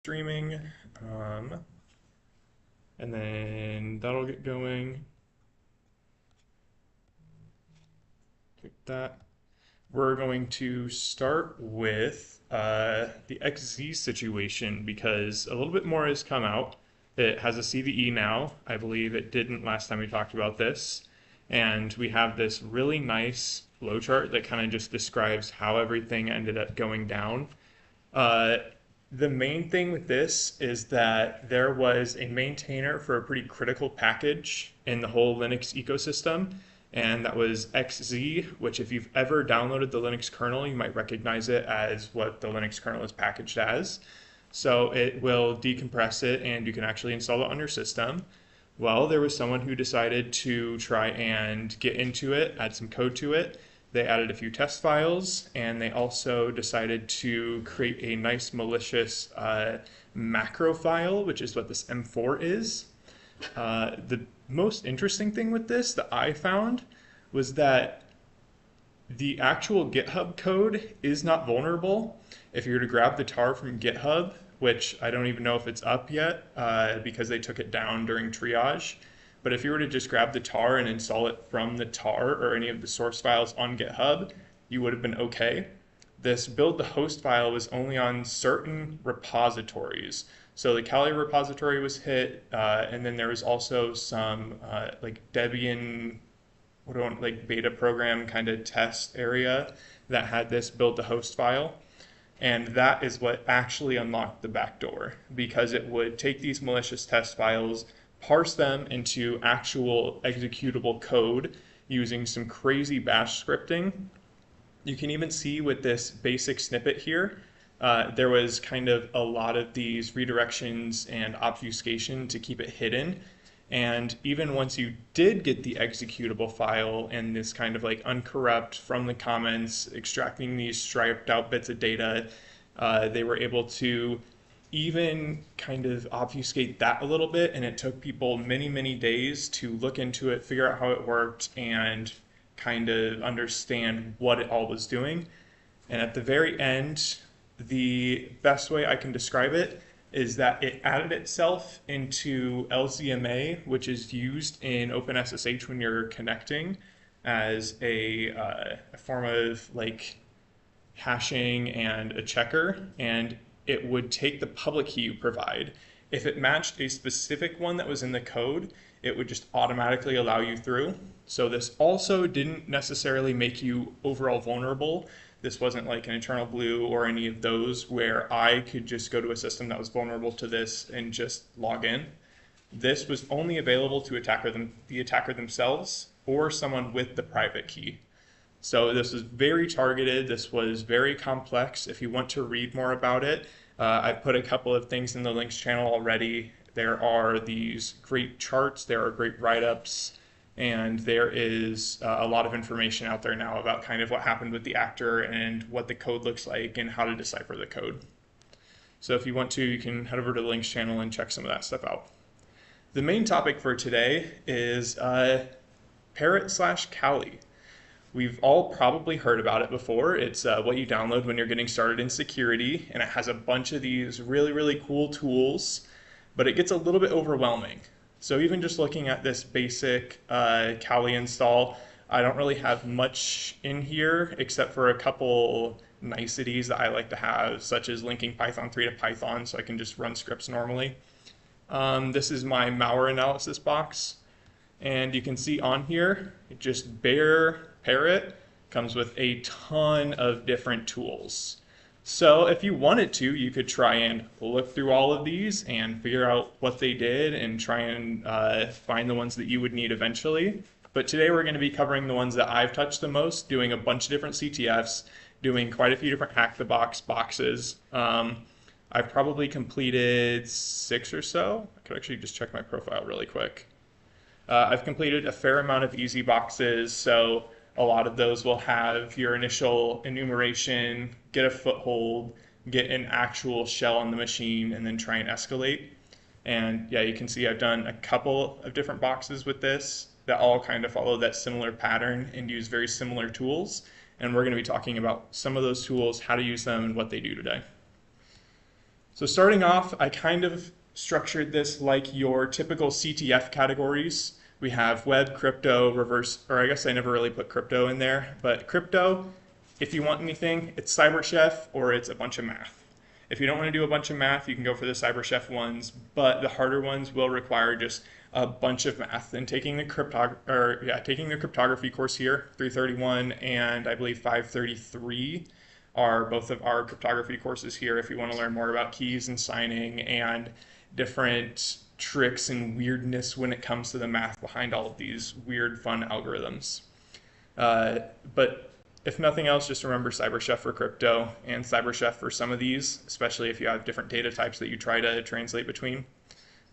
streaming, and then that'll get going. Click that. We're going to start with the XZ situation because a little bit more has come out. It has a CVE now. I believe it didn't last time we talked about this. And we have this really nice flowchart that kind of just describes how everything ended up going down. Uh, the main thing with this is that there was a maintainer for a pretty critical package in the whole Linux ecosystem, and that was XZ, which if you've ever downloaded the Linux kernel, you might recognize it as what the Linux kernel is packaged as. So it will decompress it and you can actually install it on your system. Well, there was someone who decided to try and get into it, add some code to it. They added a few test files, and they also decided to create a nice malicious macro file, which is what this M4 is. The most interesting thing with this that I found was that the actual GitHub code is not vulnerable. If you were to grab the tar from GitHub, which I don't even know if it's up yet because they took it down during triage, but if you were to just grab the tar and install it from the tar or any of the source files on GitHub, you would have been okay. This build the host file was only on certain repositories. So the Kali repository was hit, and then there was also some like Debian like beta program kind of test area that had this build the host file. And that is what actually unlocked the backdoor because it would take these malicious test files, parse them into actual executable code using some crazy bash scripting. You can even see with this basic snippet here, there was kind of a lot of these redirections and obfuscation to keep it hidden. And even once you did get the executable file and this kind of like uncorrupt from the comments, extracting these striped out bits of data, they were able to even kind of obfuscate that a little bit. And it took people many, many days to look into it, figure out how it worked, and kind of understand what it all was doing. And at the very end, the best way I can describe it is that it added itself into LZMA, which is used in OpenSSH when you're connecting as a form of like hashing and a checker, and it would take the public key you provide. If it matched a specific one that was in the code, it would just automatically allow you through. So this also didn't necessarily make you overall vulnerable. This wasn't like an Eternal Blue or any of those where I could just go to a system that was vulnerable to this and just log in. This was only available to the attacker themselves or someone with the private key. So this was very targeted. This was very complex. If you want to read more about it, I put a couple of things in the links channel already. There are these great charts. There are great write-ups. And there is a lot of information out there now about kind of what happened with the actor and what the code looks like and how to decipher the code. So if you want to, you can head over to the links channel and check some of that stuff out. The main topic for today is Parrot/Kali. We've all probably heard about it before. It's what you download when you're getting started in security, and it has a bunch of these really, really cool tools, but it gets a little bit overwhelming. So even just looking at this basic Kali install, I don't really have much in here except for a couple niceties that I like to have, such as linking Python 3 to Python so I can just run scripts normally. This is my malware analysis box. And you can see on here, just bare Parrot comes with a ton of different tools. So if you wanted to, you could try and look through all of these and figure out what they did and try and find the ones that you would need eventually. But today we're going to be covering the ones that I've touched the most, doing a bunch of different CTFs, doing quite a few different Hack the Box boxes. I've probably completed 6 or so. I could actually just check my profile really quick. I've completed a fair amount of easy boxes, so a lot of those will have your initial enumeration, get a foothold, get an actual shell on the machine, and then try and escalate. And yeah, you can see I've done a couple of different boxes with this that all kind of follow that similar pattern and use very similar tools. And we're going to be talking about some of those tools, how to use them, and what they do today. So starting off, I kind of structured this like your typical CTF categories. We have web, crypto, reverse, or I guess I never really put crypto in there, but crypto, if you want anything, it's CyberChef or it's a bunch of math. If you don't want to do a bunch of math, you can go for the CyberChef ones, but the harder ones will require just a bunch of math. And taking the taking the cryptography course here, 331 and I believe 533 are both of our cryptography courses here if you want to learn more about keys and signing and different tricks and weirdness when it comes to the math behind all of these weird, fun algorithms. But if nothing else, just remember CyberChef for crypto and CyberChef for some of these, especially if you have different data types that you try to translate between.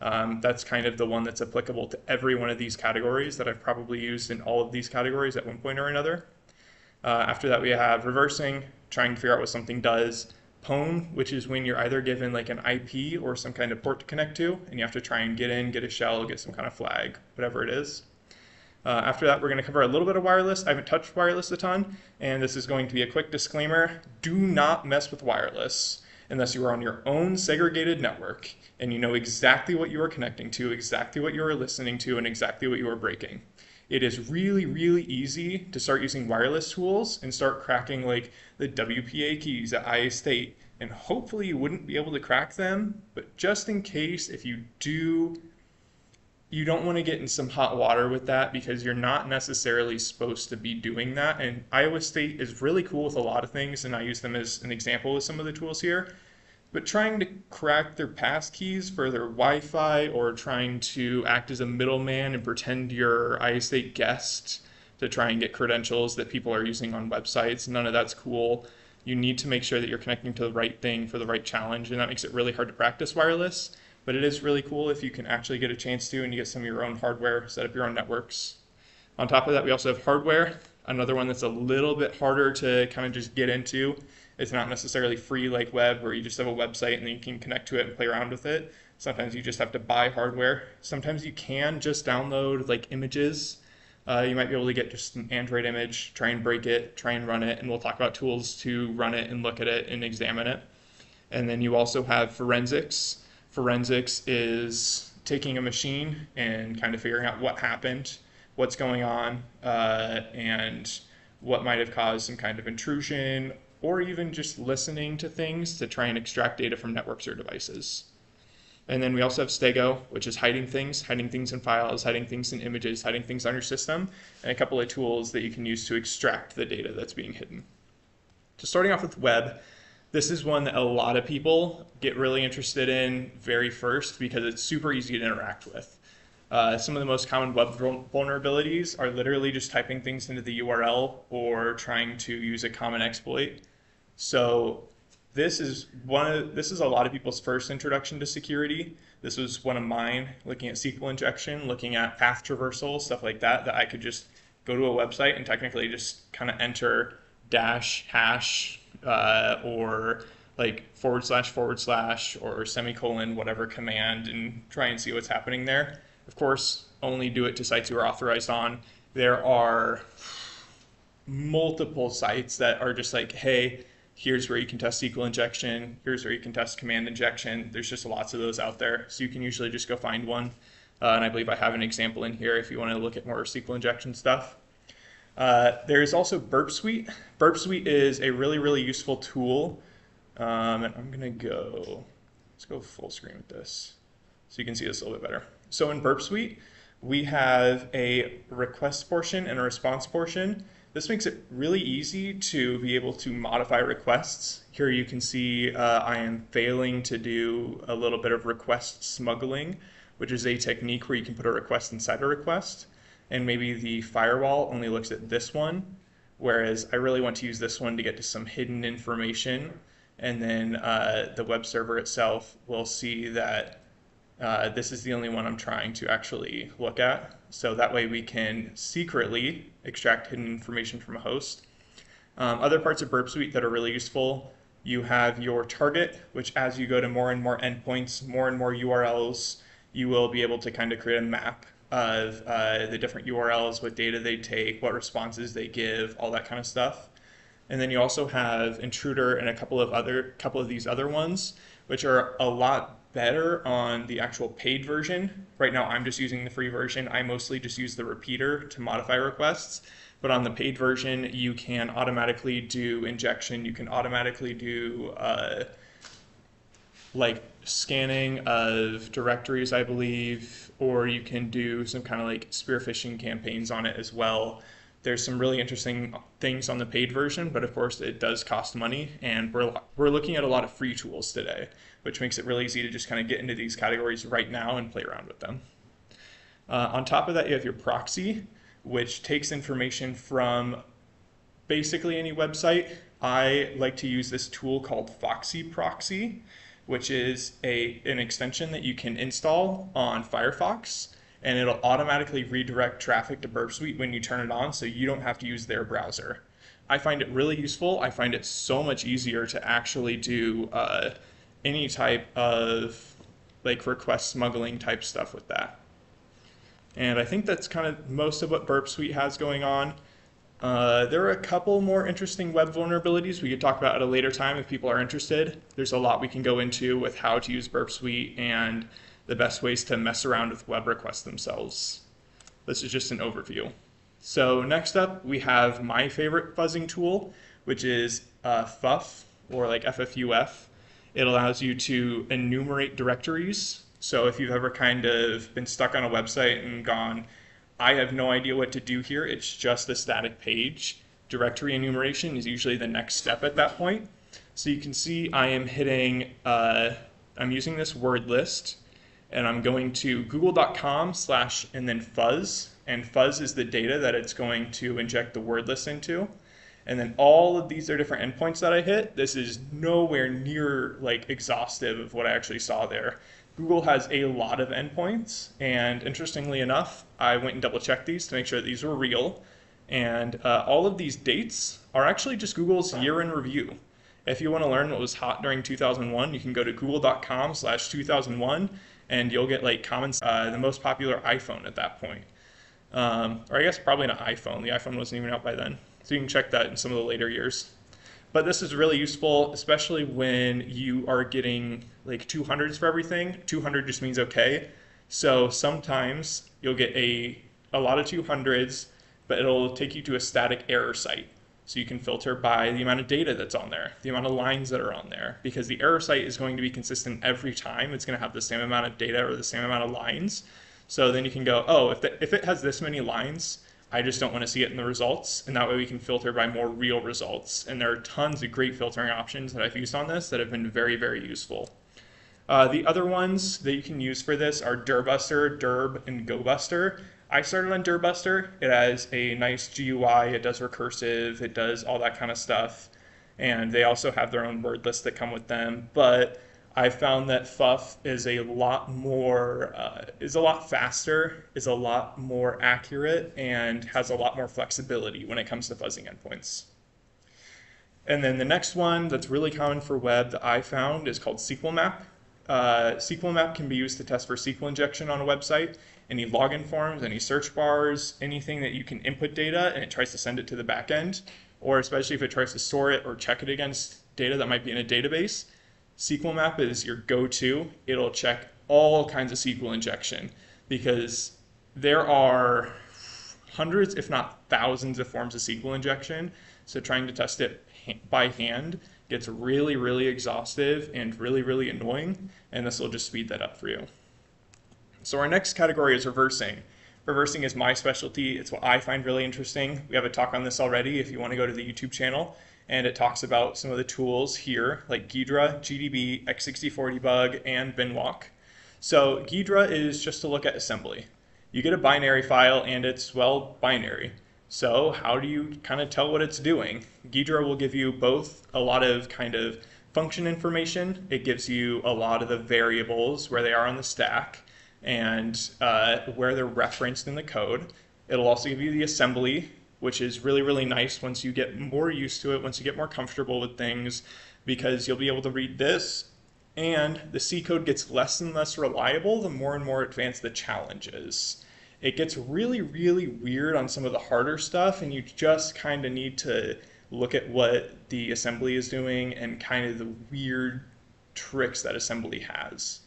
That's kind of the one that's applicable to every one of these categories that I've probably used in all of these categories at one point or another. After that, we have reversing, trying to figure out what something does. Pwn, which is when you're either given like an IP or some kind of port to connect to, and you have to try and get in, get a shell, get some kind of flag, whatever it is. After that, we're going to cover a little bit of wireless. I haven't touched wireless a ton, and this is going to be a quick disclaimer. Do not mess with wireless unless you are on your own segregated network and you know exactly what you are connecting to, exactly what you are listening to, and exactly what you are breaking. It is really, really easy to start using wireless tools and start cracking like the WPA keys at IA State. And hopefully you wouldn't be able to crack them, but just in case, if you do, you don't want to get in some hot water with that because you're not necessarily supposed to be doing that. And Iowa State is really cool with a lot of things, and I use them as an example with some of the tools here. But trying to crack their pass keys for their Wi-Fi or trying to act as a middleman and pretend you're iState guest to try and get credentials that people are using on websites, none of that's cool. You need to make sure that you're connecting to the right thing for the right challenge, and that makes it really hard to practice wireless. But it is really cool if you can actually get a chance to and you get some of your own hardware, set up your own networks. On top of that, we also have hardware, another one that's a little bit harder to kind of just get into. It's not necessarily free like web where you just have a website and then you can connect to it and play around with it. Sometimes you just have to buy hardware. Sometimes you can just download like images. You might be able to get just an Android image, try and break it, try and run it, and we'll talk about tools to run it and look at it and examine it. And then you also have forensics. Forensics is taking a machine and kind of figuring out what happened, what's going on, and what might have caused some kind of intrusion, or even just listening to things to try and extract data from networks or devices. And then we also have stego, which is hiding things in files, hiding things in images, hiding things on your system, and a couple of tools that you can use to extract the data that's being hidden. So starting off with web, this is one that a lot of people get really interested in very first because it's super easy to interact with. Some of the most common web vulnerabilities are literally just typing things into the URL or trying to use a common exploit. So this is a lot of people's first introduction to security. This was one of mine, looking at SQL injection, looking at path traversal, stuff like that, that I could just go to a website and technically just kind of enter dash hash or like // or semicolon, whatever command, and try and see what's happening there. Of course, only do it to sites you are authorized on. There are multiple sites that are just like, hey, here's where you can test SQL injection, here's where you can test command injection. There's just lots of those out there. So you can usually just go find one. And I believe I have an example in here if you want to look at more SQL injection stuff. There's also Burp Suite. Burp Suite is a really, really useful tool. And I'm going to let's go full screen with this so you can see this a little bit better. So in Burp Suite, we have a request portion and a response portion. This makes it really easy to be able to modify requests. Here you can see I am failing to do a little bit of request smuggling, which is a technique where you can put a request inside a request. And maybe the firewall only looks at this one, whereas I really want to use this one to get to some hidden information. And then the web server itself will see that this is the only one I'm trying to actually look at. So that way we can secretly extract hidden information from a host. Other parts of Burp Suite that are really useful, you have your target, which as you go to more and more endpoints, more and more URLs, you will be able to kind of create a map of the different URLs, what data they take, what responses they give, all that kind of stuff. And then you also have intruder and a couple of these other ones which are a lot better on the actual paid version. Right now, I'm just using the free version. I mostly just use the repeater to modify requests. But on the paid version, you can automatically do injection. You can automatically do like scanning of directories, I believe, or you can do some kind of like spear phishing campaigns on it as well. There's some really interesting things on the paid version, but of course it does cost money, and we're looking at a lot of free tools today, which makes it really easy to just kind of get into these categories right now and play around with them. On top of that, you have your proxy, which takes information from basically any website. I like to use this tool called Foxy Proxy, which is an extension that you can install on Firefox, and it'll automatically redirect traffic to Burp Suite when you turn it on, so you don't have to use their browser. I find it really useful. I find it so much easier to actually do any type of like request smuggling type stuff with that. And I think that's kind of most of what Burp Suite has going on. There are a couple more interesting web vulnerabilities we could talk about at a later time if people are interested. There's a lot we can go into with how to use Burp Suite and the best ways to mess around with web requests themselves. This is just an overview. So next up, we have my favorite fuzzing tool, which is FUF, or like FFUF. It allows you to enumerate directories. So if you've ever kind of been stuck on a website and gone, I have no idea what to do here, it's just a static page, directory enumeration is usually the next step at that point. So you can see I am hitting, I'm using this word list, and I'm going to google.com/ and then fuzz, and fuzz is the data that it's going to inject the word list into. And then all of these are different endpoints that I hit. This is nowhere near like exhaustive of what I actually saw there. Google has a lot of endpoints, and interestingly enough, I went and double checked these to make sure that these were real. And all of these dates are actually just Google's year in review. If you want to learn what was hot during 2001, you can go to google.com/2001, and you'll get like the most popular iPhone at that point. Or I guess probably not iPhone. The iPhone wasn't even out by then. So you can check that in some of the later years. But this is really useful, especially when you are getting like 200s for everything. 200 just means okay. So sometimes you'll get a lot of 200s, but it'll take you to a static error site. So you can filter by the amount of data that's on there, the amount of lines that are on there, because the error site is going to be consistent every time. It's going to have the same amount of data or the same amount of lines. So then you can go, oh, if it has this many lines, I just don't want to see it in the results, and that way we can filter by more real results. And there are tons of great filtering options that I've used on this that have been very, very useful. The other ones that you can use for this are Dirbuster, Dirb, and GoBuster. I started on Dirbuster. It has a nice GUI, it does recursive, it does all that kind of stuff. And they also have their own word lists that come with them. But I found that FUF is a lot more, is a lot faster, is a lot more accurate, and has a lot more flexibility when it comes to fuzzing endpoints. And then the next one that's really common for web that I found is called SQL Map. SQL Map can be used to test for SQL injection on a website. Any login forms, any search bars, anything that you can input data and it tries to send it to the back end, or especially if it tries to store it or check it against data that might be in a database. SQL Map is your go-to. It'll check all kinds of SQL injection because there are hundreds, if not thousands, of forms of SQL injection. So trying to test it by hand gets really, really exhaustive and really, really annoying, and this will just speed that up for you. So our next category is reversing. Reversing is my specialty. It's what I find really interesting. We have a talk on this already if you want to go to the YouTube channel. And it talks about some of the tools here, like Ghidra, GDB, x64 debug, and binwalk. So Ghidra is just to look at assembly. You get a binary file, and it's, well, binary. So how do you kind of tell what it's doing? Ghidra will give you both a lot of kind of function information. It gives you a lot of the variables, where they are on the stack, and where they're referenced in the code. It'll also give you the assembly, which is really, really nice once you get more used to it, once you get more comfortable with things, because you'll be able to read this, and the C code gets less and less reliable the more and more advanced the challenge is. It gets really, really weird on some of the harder stuff, and you just kind of need to look at what the assembly is doing and kind of the weird tricks that assembly has.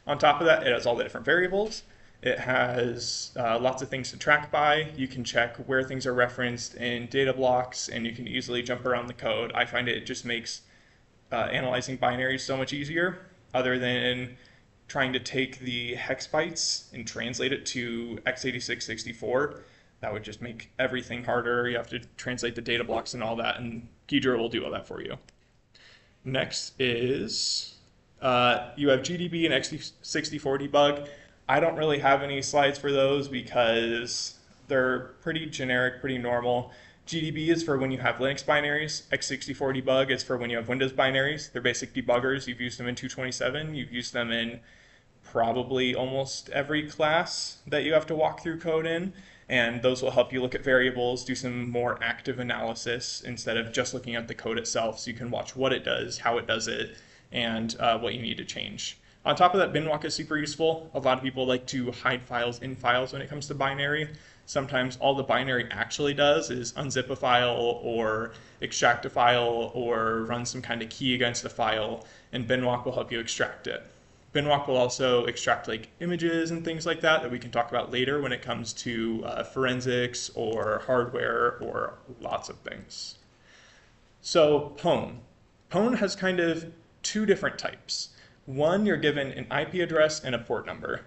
On top of that, it has all the different variables. It has lots of things to track by. You can check where things are referenced in data blocks, and you can easily jump around the code. I find it just makes analyzing binaries so much easier, other than trying to take the hex bytes and translate it to x86 64. That would just make everything harder. You have to translate the data blocks and all that, and Ghidra will do all that for you. Next is you have GDB and x64 debug. I don't really have any slides for those because they're pretty generic, pretty normal. GDB is for when you have Linux binaries. x64 debug is for when you have Windows binaries. They're basic debuggers. You've used them in 227. You've used them in probably almost every class that you have to walk through code in. And those will help you look at variables, do some more active analysis instead of just looking at the code itself, so you can watch what it does, how it does it, and what you need to change. On top of that, binwalk is super useful. A lot of people like to hide files in files when it comes to binary. Sometimes all the binary actually does is unzip a file or extract a file or run some kind of key against a file, and binwalk will help you extract it. Binwalk will also extract like images and things like that we can talk about later when it comes to forensics or hardware or lots of things. So Pwn. Pwn has kind of two different types. One, you're given an IP address and a port number.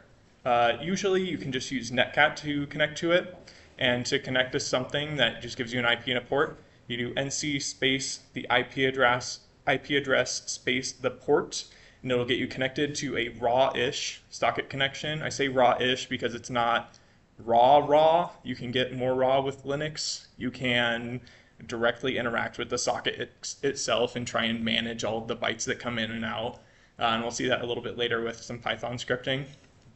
Usually you can just use netcat to connect to it, and to connect to something that just gives you an IP and a port, you do nc space the IP address space the port, and it'll get you connected to a raw-ish socket connection. I say raw-ish because it's not raw. You can get more raw with Linux. You can directly interact with the socket itself and try and manage all of the bytes that come in and out. And we'll see that a little bit later with some Python scripting.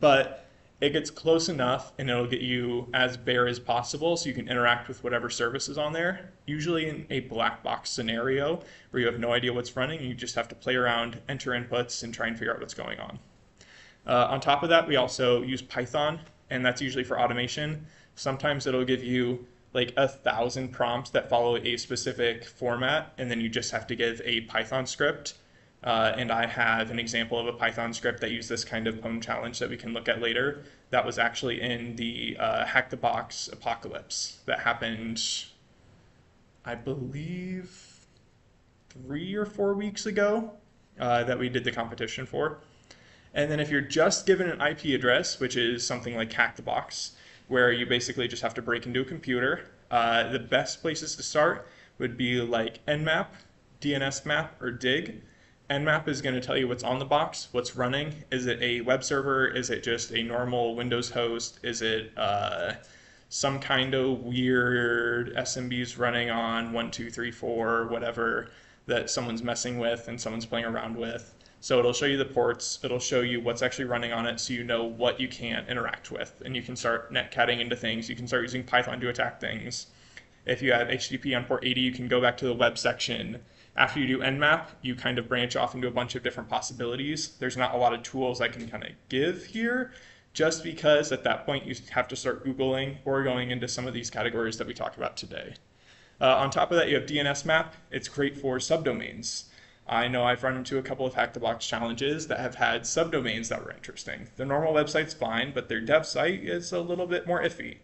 But it gets close enough, and it'll get you as bare as possible so you can interact with whatever service is on there, usually in a black box scenario where you have no idea what's running. You just have to play around, enter inputs, and try and figure out what's going on. On top of that, we also use Python, and that's usually for automation. Sometimes it'll give you like 1,000 prompts that follow a specific format, and then you just have to give a Python script. And I have an example of a Python script that used this kind of Pwn challenge that we can look at later. That was actually in the Hack the Box apocalypse that happened, I believe, 3 or 4 weeks ago that we did the competition for. And then if you're just given an IP address, which is something like Hack the Box, where you basically just have to break into a computer, the best places to start would be like Nmap, DNSMap, or Dig. Nmap is going to tell you what's on the box, what's running. Is it a web server? Is it just a normal Windows host? Is it some kind of weird SMBs running on 1, 2, 3, 4, whatever that someone's messing with and someone's playing around with? So it'll show you the ports, it'll show you what's actually running on it so you know what you can't interact with, and you can start netcatting into things. You can start using Python to attack things. If you have HTTP on port 80, you can go back to the web section. After you do Nmap, you kind of branch off into a bunch of different possibilities. There's not a lot of tools I can kind of give here, just because at that point you have to start Googling or going into some of these categories that we talked about today. On top of that, you have DNSMap. It's great for subdomains. I know I've run into a couple of Hack the Box challenges that have had subdomains that were interesting. The normal website's fine, but their dev site is a little bit more iffy.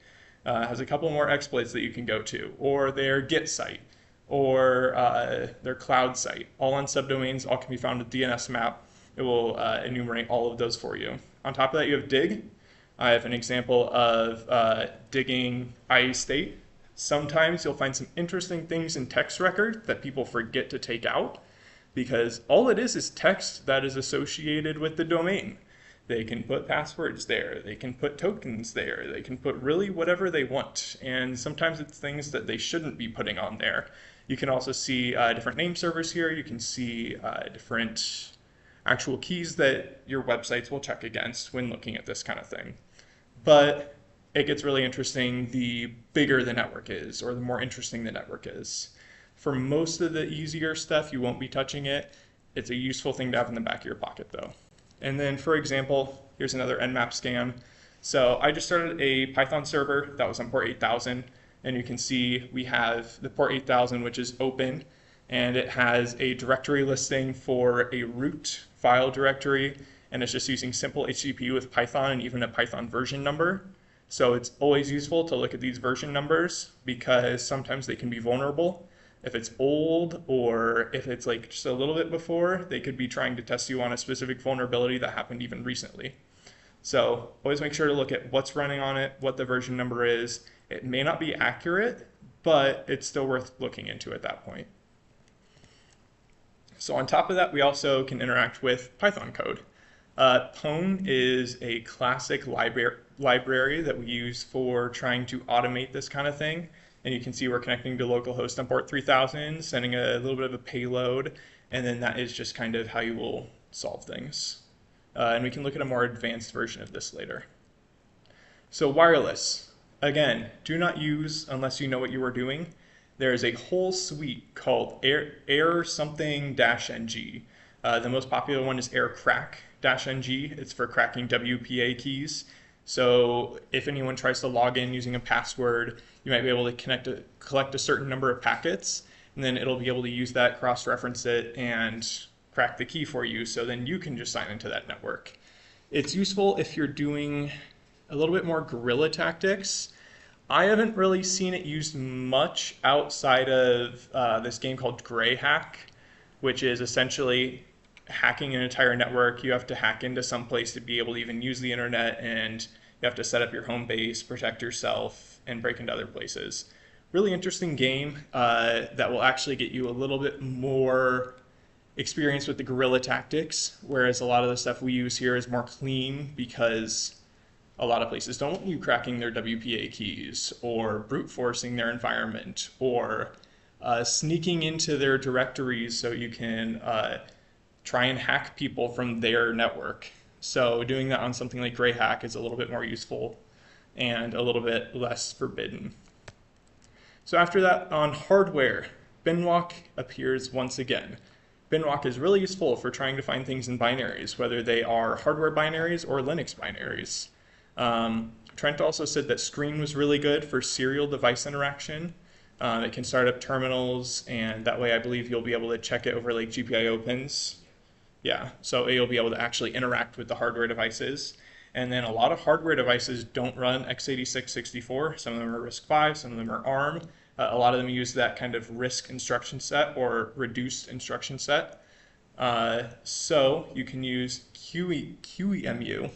Has a couple more exploits that you can go to, or their Git site, or their cloud site. All on subdomains, all can be found with DNSMap. It will enumerate all of those for you. On top of that, you have Dig. I have an example of digging IE state. Sometimes you'll find some interesting things in text record that people forget to take out, because all it is text that is associated with the domain. They can put passwords there, they can put tokens there, they can put really whatever they want, and sometimes it's things that they shouldn't be putting on there. You can also see different name servers here. You can see different actual keys that your websites will check against when looking at this kind of thing. But it gets really interesting the bigger the network is, or the more interesting the network is. For most of the easier stuff, you won't be touching it. It's a useful thing to have in the back of your pocket though. And then for example, here's another Nmap scam. So I just started a Python server that was on port 8000, and you can see we have the port 8000, which is open. and it has a directory listing for a root file directory, and it's just using simple HTTP with Python and even a Python version number. So it's always useful to look at these version numbers because sometimes they can be vulnerable. If it's old or if it's like just a little bit before, they could be trying to test you on a specific vulnerability that happened even recently. So always make sure to look at what's running on it, what the version number is. It may not be accurate, but it's still worth looking into at that point. So on top of that, we also can interact with Python code. Pwn is a classic library that we use for trying to automate this kind of thing. And you can see we're connecting to localhost on port 3000, sending a little bit of a payload, and then that is just kind of how you will solve things. And we can look at a more advanced version of this later. So wireless, again, do not use unless you know what you are doing. There is a whole suite called Air something -ng. The most popular one is Air crack-ng. It's for cracking WPA keys. So if anyone tries to log in using a password, you might be able to collect a certain number of packets, and then it'll be able to use that, cross-reference it, and crack the key for you, so then you can just sign into that network. It's useful if you're doing a little bit more guerrilla tactics. I haven't really seen it used much outside of this game called HACC, which is essentially hacking an entire network. You have to hack into some place to be able to even use the internet, and you have to set up your home base, protect yourself, and break into other places. Really interesting game that will actually get you a little bit more experience with the guerrilla tactics, whereas a lot of the stuff we use here is more clean because a lot of places don't want you cracking their WPA keys or brute forcing their environment or sneaking into their directories so you can try and hack people from their network. So doing that on something like HACC is a little bit more useful and a little bit less forbidden. So after that, on hardware, binwalk appears once again. Binwalk is really useful for trying to find things in binaries, whether they are hardware binaries or Linux binaries. Trent also said that Screen was really good for serial device interaction. It can start up terminals, and that way I believe you'll be able to check it over like GPIO pins. Yeah, so you'll be able to actually interact with the hardware devices. And then a lot of hardware devices don't run x86-64. Some of them are RISC-V, some of them are ARM. A lot of them use that kind of RISC instruction set or reduced instruction set. So you can use QEMU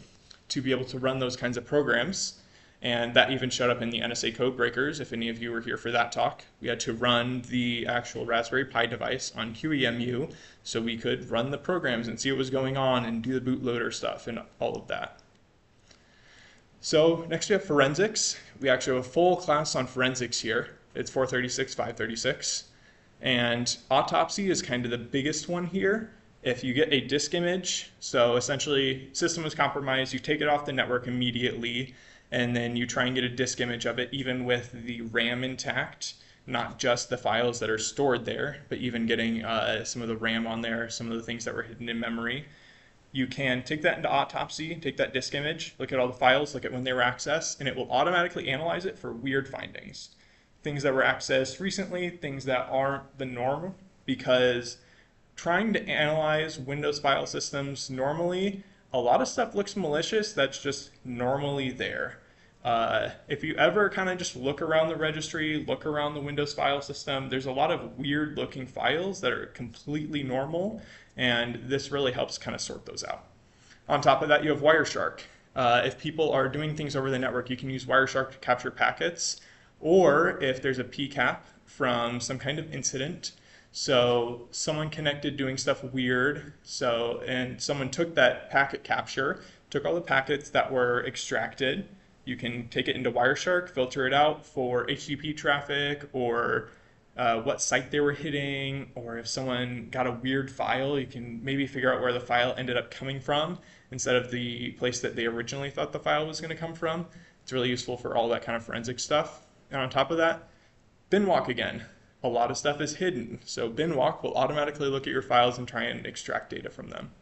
to be able to run those kinds of programs. And that even showed up in the NSA code breakers. If any of you were here for that talk, we had to run the actual Raspberry Pi device on QEMU so we could run the programs and see what was going on and do the bootloader stuff and all of that. So next we have forensics. We actually have a full class on forensics here. It's 436, 536. And autopsy is kind of the biggest one here. If you get a disk image, so essentially system was compromised, you take it off the network immediately, and then you try and get a disk image of it even with the RAM intact, not just the files that are stored there, but even getting some of the RAM on there, some of the things that were hidden in memory. You can take that into autopsy, take that disk image, look at all the files, look at when they were accessed, and it will automatically analyze it for weird findings. Things that were accessed recently, things that aren't the norm, because trying to analyze Windows file systems normally, a lot of stuff looks malicious that's just normally there. If you ever kind of just look around the registry, look around the Windows file system, there's a lot of weird looking files that are completely normal, and this really helps kind of sort those out. On top of that, you have Wireshark. If people are doing things over the network, you can use Wireshark to capture packets, or if there's a PCAP from some kind of incident, so someone connected doing stuff weird, and someone took that packet capture, took all the packets that were extracted. You can take it into Wireshark, filter it out for HTTP traffic or what site they were hitting, or if someone got a weird file, you can maybe figure out where the file ended up coming from instead of the place that they originally thought the file was going to come from. It's really useful for all that kind of forensic stuff. And on top of that, binwalk again. A lot of stuff is hidden, so binwalk will automatically look at your files and try and extract data from them.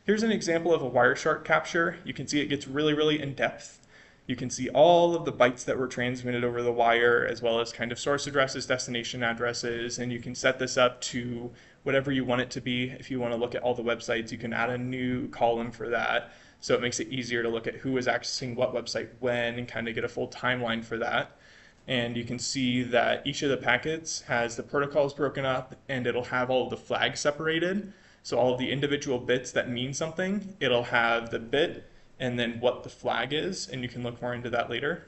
Here's an example of a Wireshark capture. You can see it gets really, really in depth. You can see all of the bytes that were transmitted over the wire, as well as kind of source addresses, destination addresses, and you can set this up to whatever you want it to be. If you want to look at all the websites, you can add a new column for that. So it makes it easier to look at who was accessing what website when and kind of get a full timeline for that. And you can see that each of the packets has the protocols broken up, and it'll have all of the flags separated. So all of the individual bits that mean something, it'll have the bit and then what the flag is, and you can look more into that later.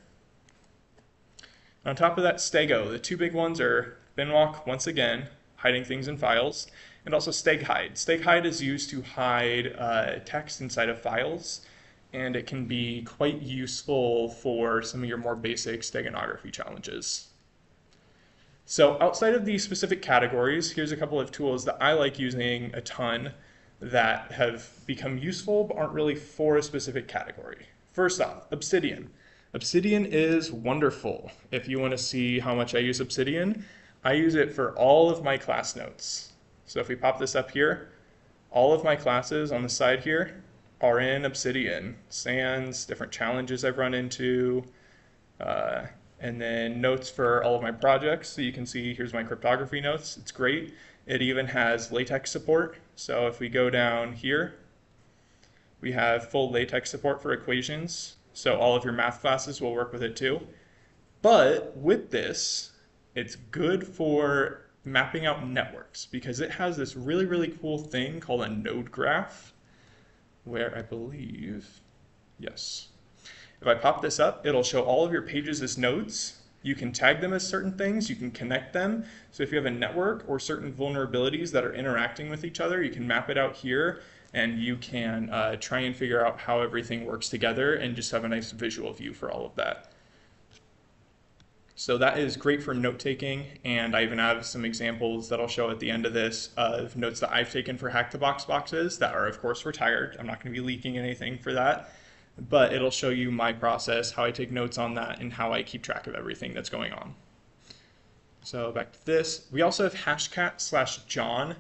On top of that, stego. The two big ones are binwalk, once again, hiding things in files, and also steghide. Steghide is used to hide text inside of files, and it can be quite useful for some of your more basic steganography challenges. So outside of these specific categories, here's a couple of tools that I like using a ton that have become useful but aren't really for a specific category. First off, Obsidian. Obsidian is wonderful. If you want to see how much I use Obsidian, I use it for all of my class notes. So if we pop this up here, all of my classes on the side here are in Obsidian. Sans, different challenges I've run into, and then notes for all of my projects. So you can see here's my cryptography notes. It's great. It even has LaTeX support. So if we go down here, we have full LaTeX support for equations. So all of your math classes will work with it too. But with this, it's good for mapping out networks because it has this really, really cool thing called a node graph where I believe, yes. If I pop this up, it'll show all of your pages as nodes. You can tag them as certain things, you can connect them. So if you have a network or certain vulnerabilities that are interacting with each other, you can map it out here and you can try and figure out how everything works together and just have a nice visual view for all of that. So that is great for note taking, and I even have some examples that I'll show at the end of this of notes that I've taken for Hack the Box boxes that are of course retired. I'm not going to be leaking anything for that, but it'll show you my process, how I take notes on that, and how I keep track of everything that's going on. So back to this. We also have HACC/John.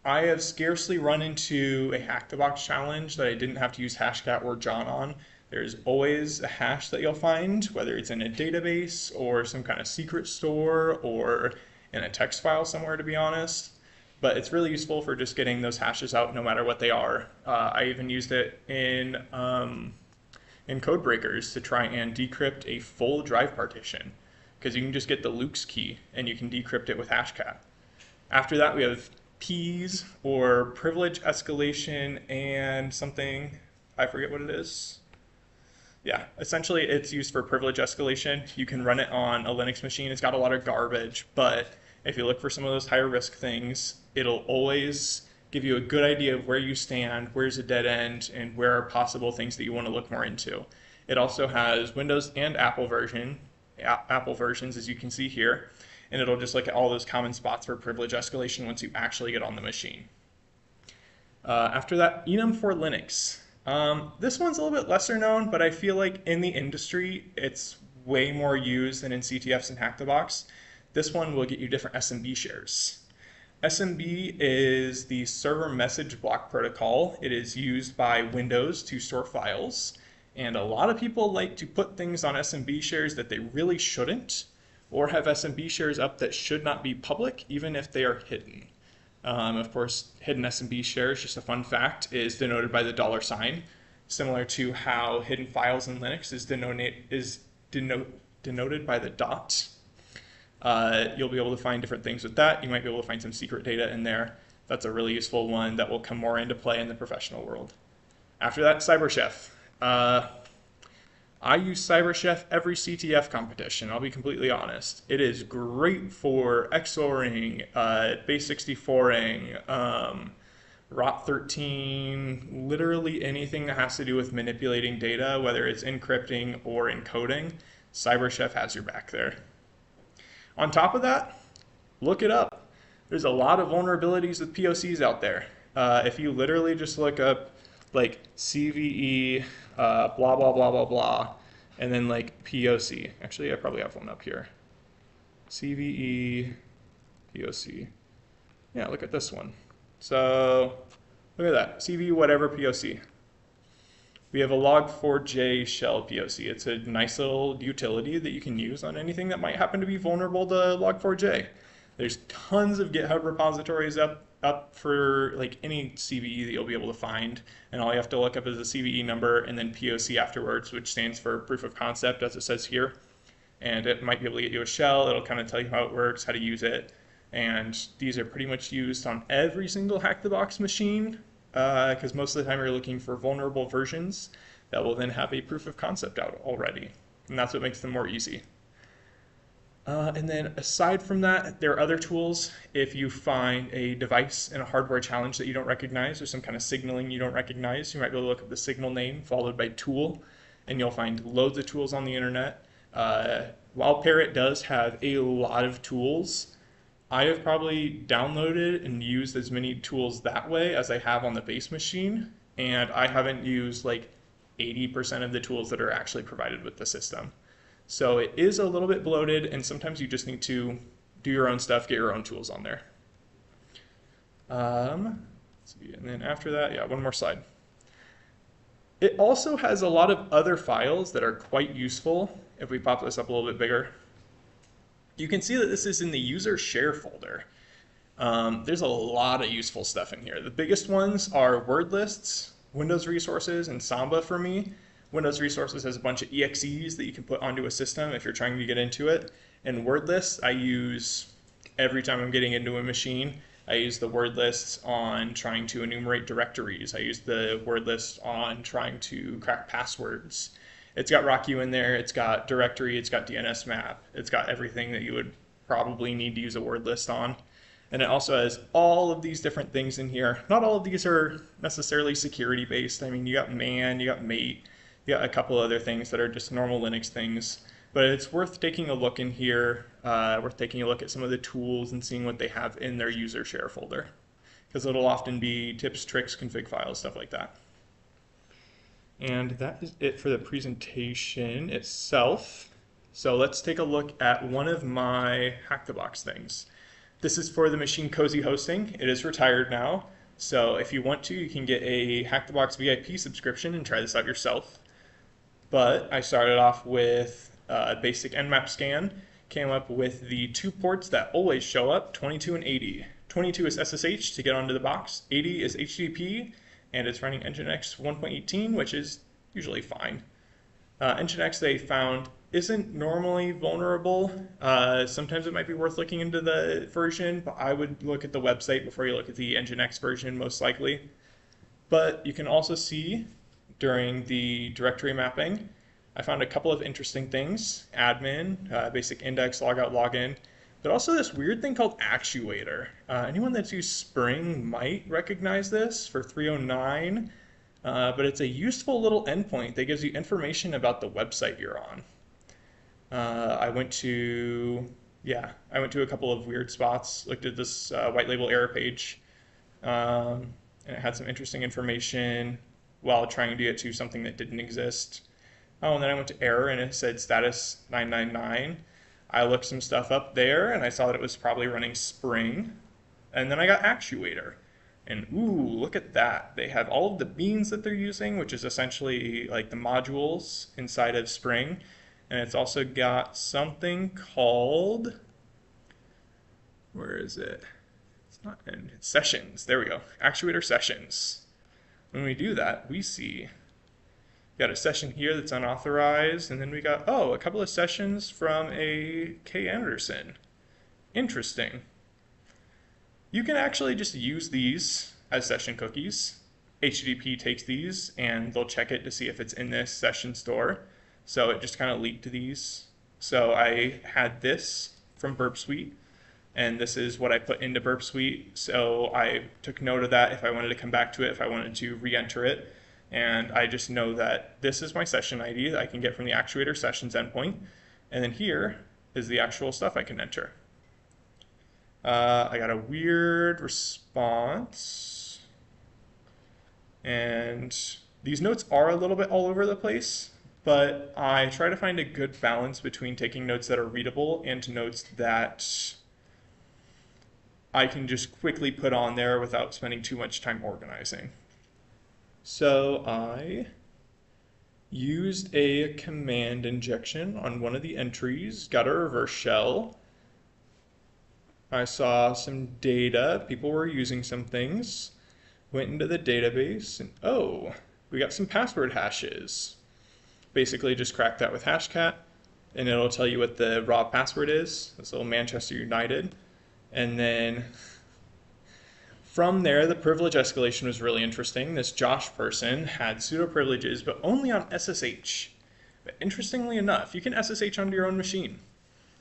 I have scarcely run into a Hack the Box challenge that I didn't have to use Hashcat or John on. There's always a hash that you'll find, whether it's in a database or some kind of secret store or in a text file somewhere, to be honest. But it's really useful for just getting those hashes out no matter what they are. I even used it in code breakers to try and decrypt a full drive partition, because you can just get the Luke's key and you can decrypt it with Hashcat. After that, we have P's, or privilege escalation, and something, I forget what it is. Yeah, essentially it's used for privilege escalation. You can run it on a Linux machine. It's got a lot of garbage, but if you look for some of those higher risk things, it'll always give you a good idea of where you stand, where's a dead end, and where are possible things that you want to look more into. It also has Windows and Apple versions, as you can see here, and it'll just look at all those common spots for privilege escalation once you actually get on the machine. After that, enum for Linux. This one's a little bit lesser known, but I feel like in the industry, it's way more used than in CTFs and Hack the Box. This one will get you different SMB shares. SMB is the server message block protocol. It is used by Windows to store files, and a lot of people like to put things on SMB shares that they really shouldn't, or have SMB shares up that should not be public, even if they are hidden. Of course, hidden SMB shares, just a fun fact, is denoted by the $, similar to how hidden files in Linux is denoted by the dot. You'll be able to find different things with that. You might be able to find some secret data in there. That's a really useful one that will come more into play in the professional world. After that, CyberChef. I use CyberChef every CTF competition, I'll be completely honest. It is great for XORing, base64ing, ROT13, literally anything that has to do with manipulating data, whether it's encrypting or encoding. CyberChef has your back there. On top of that, look it up. There's a lot of vulnerabilities with POCs out there. If you literally just look up like CVE, blah, blah, blah, blah, blah, and then like POC. Actually, I probably have one up here. CVE, POC. Yeah, look at this one. So look at that, CVE whatever POC. we have a log4j shell POC. It's a nice little utility that you can use on anything that might happen to be vulnerable to log4j. There's tons of GitHub repositories up for like any CVE that you'll be able to find, and all you have to look up is the CVE number and then POC afterwards, which stands for proof of concept, as it says here. And it might be able to get you a shell. It'll kind of tell you how it works, how to use it, and these are pretty much used on every single Hack the Box machine, because most of the time you're looking for vulnerable versions that will then have a proof of concept out already, and that's what makes them more easy. And then aside from that, there are other tools. If you find a device in a hardware challenge that you don't recognize or some kind of signaling you don't recognize, you might be able to look up the signal name followed by tool, and you'll find loads of tools on the internet. While Parrot does have a lot of tools, I have probably downloaded and used as many tools that way as I have on the base machine, and I haven't used like 80% of the tools that are actually provided with the system. So it is a little bit bloated, and sometimes you just need to do your own stuff, get your own tools on there. Let's see, and then after that, yeah, one more slide. It also has a lot of other files that are quite useful. If we pop this up a little bit bigger, you can see that this is in the user share folder. There's a lot of useful stuff in here. The biggest ones are word lists, Windows resources, and Samba for me. Windows resources has a bunch of EXEs that you can put onto a system if you're trying to get into it. And word lists I use every time I'm getting into a machine. I use the word lists on trying to enumerate directories. I use the word list on trying to crack passwords. It's got RockU in there, it's got directory, it's got DNS map, it's got everything that you would probably need to use a word list on. And it also has all of these different things in here. Not all of these are necessarily security based. I mean, you got man, you got mate, you got a couple other things that are just normal Linux things. But it's worth taking a look in here, worth taking a look at some of the tools and seeing what they have in their user share folder. Because it'll often be tips, tricks, config files, stuff like that. And that is it for the presentation itself. So let's take a look at one of my Hack the Box things. This is for the machine Cozy Hosting. It is retired now. So if you want to, you can get a Hack the Box VIP subscription and try this out yourself. But I started off with a basic Nmap scan, came up with the two ports that always show up, 22 and 80. 22 is SSH to get onto the box, 80 is HTTP, and it's running Nginx 1.18, which is usually fine. Nginx they found isn't normally vulnerable. Sometimes it might be worth looking into the version, but I would look at the website before you look at the Nginx version most likely. But you can also see during the directory mapping, I found a couple of interesting things. Admin, basic index, logout, login, but also this weird thing called actuator. Anyone that's used Spring might recognize this for 309, but it's a useful little endpoint that gives you information about the website you're on. I went to a couple of weird spots, looked at this white label error page, and it had some interesting information while trying to get to something that didn't exist. Oh, and then I went to error and it said status 999. I looked some stuff up there and I saw that it was probably running Spring. And then I got actuator. And ooh, look at that. They have all of the beans that they're using, which is essentially like the modules inside of Spring. And it's also got something called, where is it? It's not in sessions. There we go. Actuator sessions. When we do that, we see got a session here that's unauthorized, and then we got, oh, a couple of sessions from a K. Anderson. Interesting. You can actually just use these as session cookies. HTTP takes these and they'll check it to see if it's in this session store. So it just kind of leaked these. So I had this from Burp Suite, and this is what I put into Burp Suite. So I took note of that if I wanted to come back to it, if I wanted to re-enter it. And I just know that this is my session ID that I can get from the actuator sessions endpoint. And then here is the actual stuff I can enter. I got a weird response. And these notes are a little bit all over the place, but I try to find a good balance between taking notes that are readable and notes that I can just quickly put on there without spending too much time organizing. So I used a command injection on one of the entries, got a reverse shell. I saw some data, people were using some things, went into the database, and oh, we got some password hashes. Basically just crack that with HACC, and it'll tell you what the raw password is, this little Manchester United. And then from there, the privilege escalation was really interesting. This Josh person had sudo privileges, but only on SSH. But interestingly enough, you can SSH onto your own machine.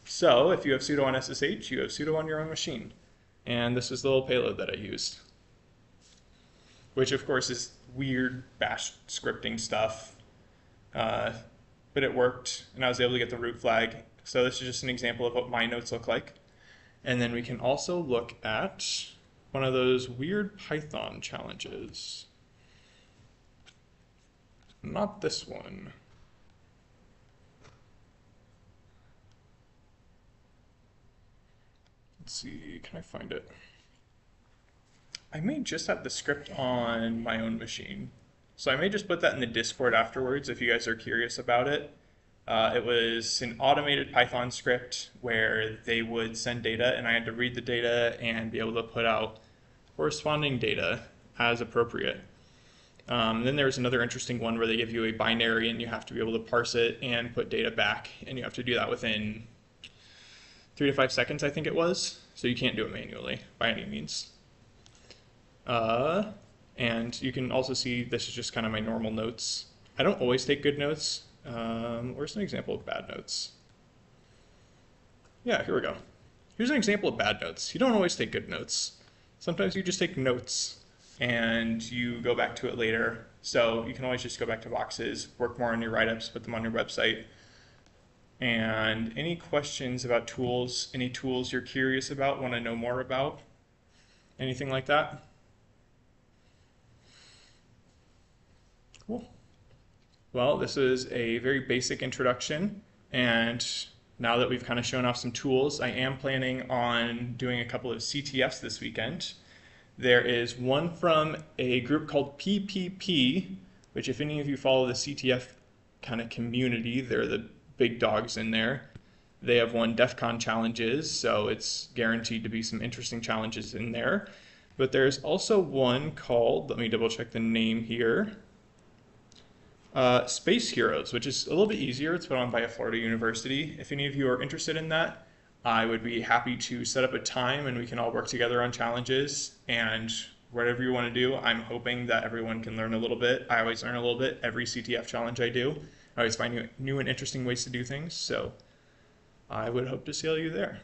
So if you have sudo on SSH, you have sudo on your own machine. And this is the little payload that I used, which of course is weird bash scripting stuff. But it worked, and I was able to get the root flag. So this is just an example of what my notes look like. And then we can also look at one of those weird Python challenges. Not this one. Let's see, can I find it? I may just have the script on my own machine. So I may just put that in the Discord afterwards if you guys are curious about it. It was an automated Python script where they would send data and I had to read the data and be able to put out corresponding data as appropriate. Then there was another interesting one where they give you a binary and you have to be able to parse it and put data back, and you have to do that within 3 to 5 seconds, I think it was. So you can't do it manually by any means. And you can also see this is just kind of my normal notes. I don't always take good notes. Where's an example of bad notes? Yeah, here we go. Here's an example of bad notes. You don't always take good notes. Sometimes you just take notes and you go back to it later. So you can always just go back to boxes, work more on your write-ups, put them on your website. And any questions about tools, any tools you're curious about, want to know more about, anything like that? Cool. Well, this is a very basic introduction, and now that we've kind of shown off some tools, I am planning on doing a couple of CTFs this weekend. There is one from a group called PPP, which if any of you follow the CTF kind of community, they're the big dogs in there. They have won DEF CON challenges, so it's guaranteed to be some interesting challenges in there. But there's also one called, let me double check the name here, Space Heroes, which is a little bit easier. It's put on by a Florida university. If any of you are interested in that, I would be happy to set up a time and we can all work together on challenges, and whatever you want to do. I'm hoping that everyone can learn a little bit. I always learn a little bit every CTF challenge I do. I always find new and interesting ways to do things, so I would hope to see all you there.